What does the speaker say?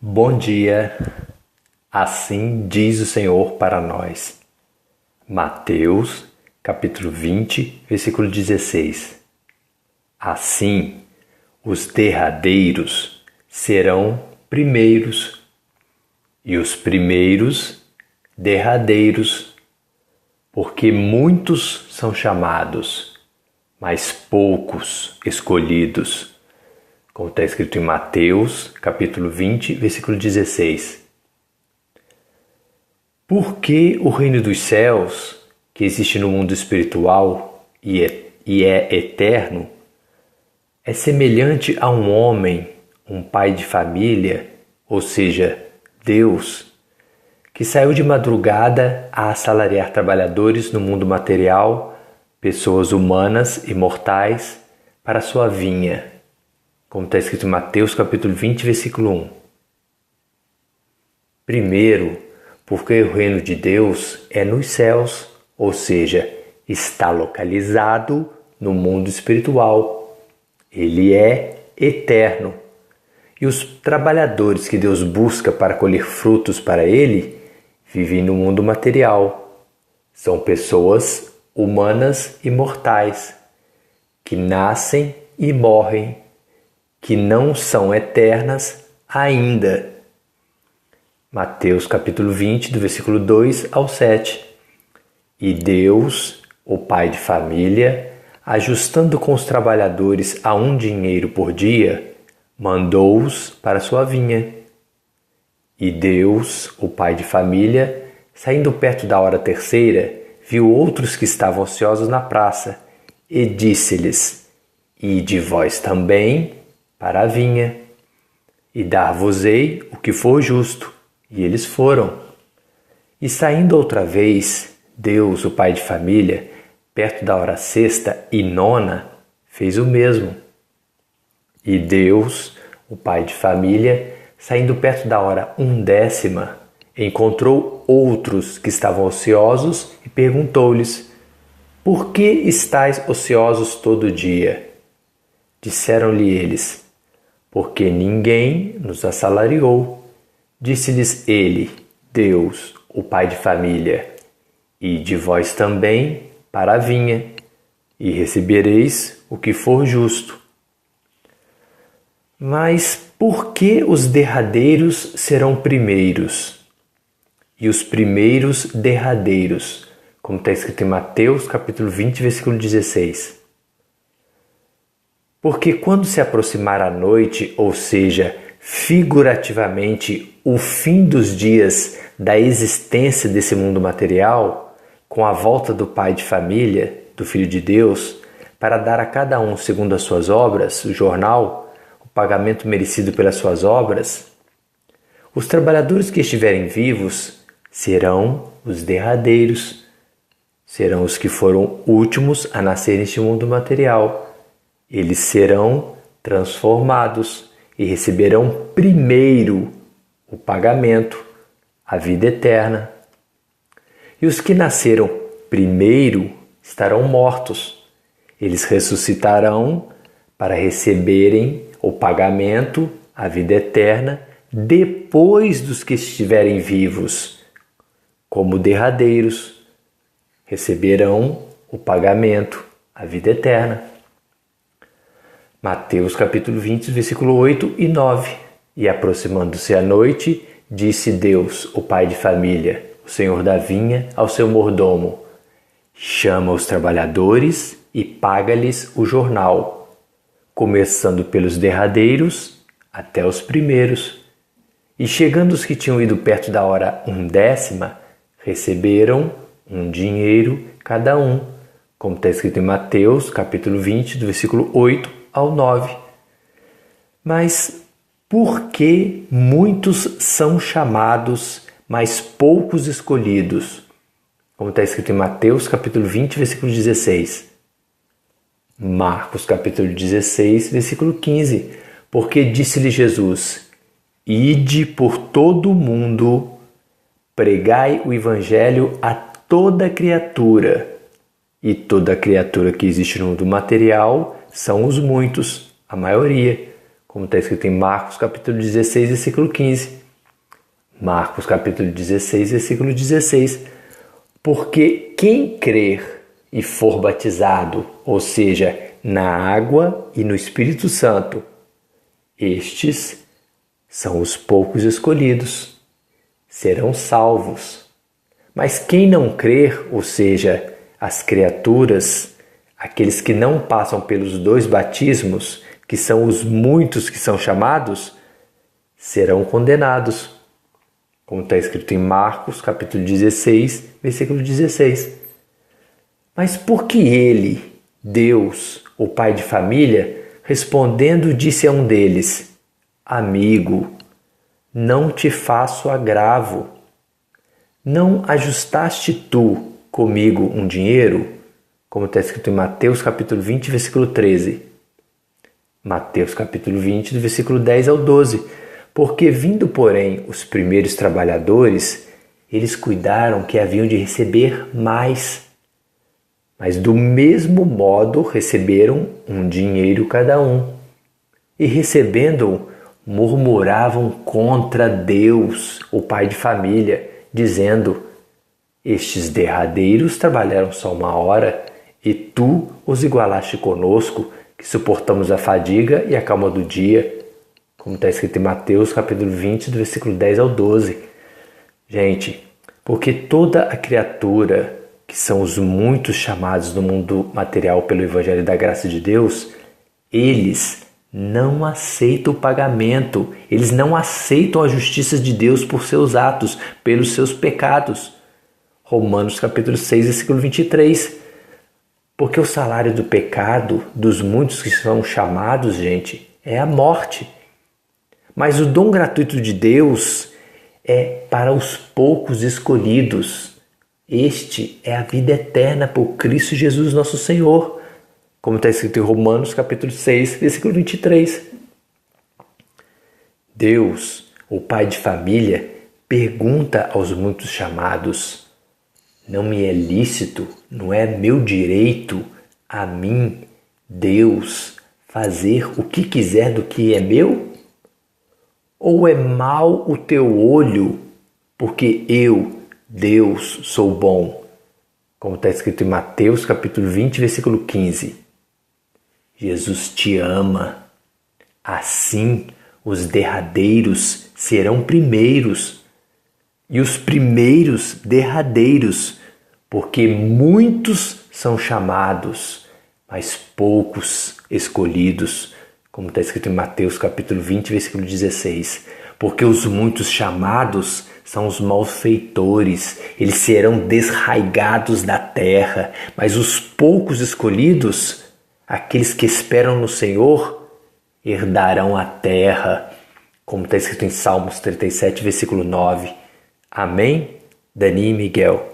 Bom dia, assim diz o Senhor para nós. Mateus, capítulo 20, versículo 16. Assim, os derradeiros serão primeiros, e os primeiros derradeiros, porque muitos são chamados, mas poucos escolhidos. Como está escrito em Mateus, capítulo 20, versículo 16. Porque o reino dos céus, que existe no mundo espiritual e é eterno, é semelhante a um homem, um pai de família, ou seja, Deus, que saiu de madrugada a assalariar trabalhadores no mundo material, pessoas humanas e mortais, para sua vinha. Como está escrito em Mateus capítulo 20, versículo 1. Primeiro, porque o reino de Deus é nos céus, ou seja, está localizado no mundo espiritual. Ele é eterno. E os trabalhadores que Deus busca para colher frutos para Ele vivem no mundo material. São pessoas humanas e mortais, que nascem e morrem, que não são eternas ainda. Mateus capítulo 20, do versículo 2 ao 7. E Deus, o pai de família, ajustando com os trabalhadores a um dinheiro por dia, mandou-os para sua vinha. E Deus, o pai de família, saindo perto da hora terceira, viu outros que estavam ociosos na praça, e disse-lhes: Ide vós também para a vinha, e dar-vos-ei o que for justo. E eles foram. E saindo outra vez, Deus, o pai de família, perto da hora sexta e nona, fez o mesmo. E Deus, o pai de família, saindo perto da hora undécima, encontrou outros que estavam ociosos e perguntou-lhes: Por que estáis ociosos todo dia? Disseram-lhe eles: Porque ninguém nos assalariou. Disse-lhes ele, Deus, o pai de família: Ide vós também para a vinha, e recebereis o que for justo. Mas por que os derradeiros serão primeiros, e os primeiros derradeiros? Como está escrito em Mateus, capítulo 20, versículo 16. Porque quando se aproximar a noite, ou seja, figurativamente o fim dos dias da existência desse mundo material, com a volta do pai de família, do Filho de Deus, para dar a cada um segundo as suas obras, o jornal, o pagamento merecido pelas suas obras, os trabalhadores que estiverem vivos serão os derradeiros, serão os que foram últimos a nascer neste mundo material. Eles serão transformados e receberão primeiro o pagamento, a vida eterna. E os que nasceram primeiro estarão mortos. Eles ressuscitarão para receberem o pagamento, a vida eterna, depois dos que estiverem vivos, como derradeiros, receberão o pagamento, a vida eterna. Mateus capítulo 20, versículo 8 e 9. E aproximando-se a noite, disse Deus, o pai de família, o senhor da vinha, ao seu mordomo: Chama os trabalhadores e paga-lhes o jornal, começando pelos derradeiros até os primeiros. E chegando os que tinham ido perto da hora undécima, receberam um dinheiro cada um, como está escrito em Mateus capítulo 20, do versículo 8 ao 9. Mas por que muitos são chamados, mas poucos escolhidos? Como está escrito em Mateus capítulo 20, versículo 16. Marcos capítulo 16, versículo 15. Porque disse-lhe Jesus: Ide por todo o mundo, pregai o evangelho a toda criatura. E toda criatura que existe no mundo material são os muitos, a maioria. como está escrito em Marcos capítulo 16, versículo 15. Marcos capítulo 16, versículo 16. Porque quem crer e for batizado, ou seja, na água e no Espírito Santo, estes são os poucos escolhidos, serão salvos. Mas quem não crer, ou seja, as criaturas, aqueles que não passam pelos 2 batismos, que são os muitos que são chamados, serão condenados. Como está escrito em Marcos, capítulo 16, versículo 16. Mas por que ele, Deus, o pai de família, respondendo, disse a um deles: Amigo, não te faço agravo. Não ajustaste tu comigo um dinheiro? Como está escrito em Mateus capítulo 20, versículo 13. Mateus capítulo 20, do versículo 10 ao 12. Porque vindo, porém, os primeiros trabalhadores, eles cuidaram que haviam de receber mais. Mas do mesmo modo receberam um dinheiro cada um. E recebendo-o, murmuravam contra Deus, o pai de família, dizendo: Estes derradeiros trabalharam só 1 hora, e tu os igualaste conosco, que suportamos a fadiga e a calma do dia. Como está escrito em Mateus capítulo 20, do versículo 10 ao 12. Gente, porque toda a criatura, que são os muitos chamados no mundo material pelo Evangelho da Graça de Deus, eles não aceitam o pagamento, eles não aceitam a justiça de Deus por seus atos, pelos seus pecados. Romanos capítulo 6, versículo 23. Porque o salário do pecado, dos muitos que são chamados, gente, é a morte. Mas o dom gratuito de Deus é para os poucos escolhidos. Este é a vida eterna por Cristo Jesus nosso Senhor. Como está escrito em Romanos capítulo 6, versículo 23. Deus, o pai de família, pergunta aos muitos chamados: Não me é lícito, não é meu direito a mim, Deus, fazer o que quiser do que é meu? Ou é mau o teu olho, porque eu, Deus, sou bom? Como está escrito em Mateus capítulo 20, versículo 15. Jesus te ama. Assim, os derradeiros serão primeiros, e os primeiros derradeiros, porque muitos são chamados, mas poucos escolhidos. Como está escrito em Mateus capítulo 20, versículo 16. Porque os muitos chamados são os malfeitores, eles serão desraigados da terra, mas os poucos escolhidos, aqueles que esperam no Senhor, herdarão a terra. Como está escrito em Salmos 37, versículo 9. Amém? Dani e Miguel.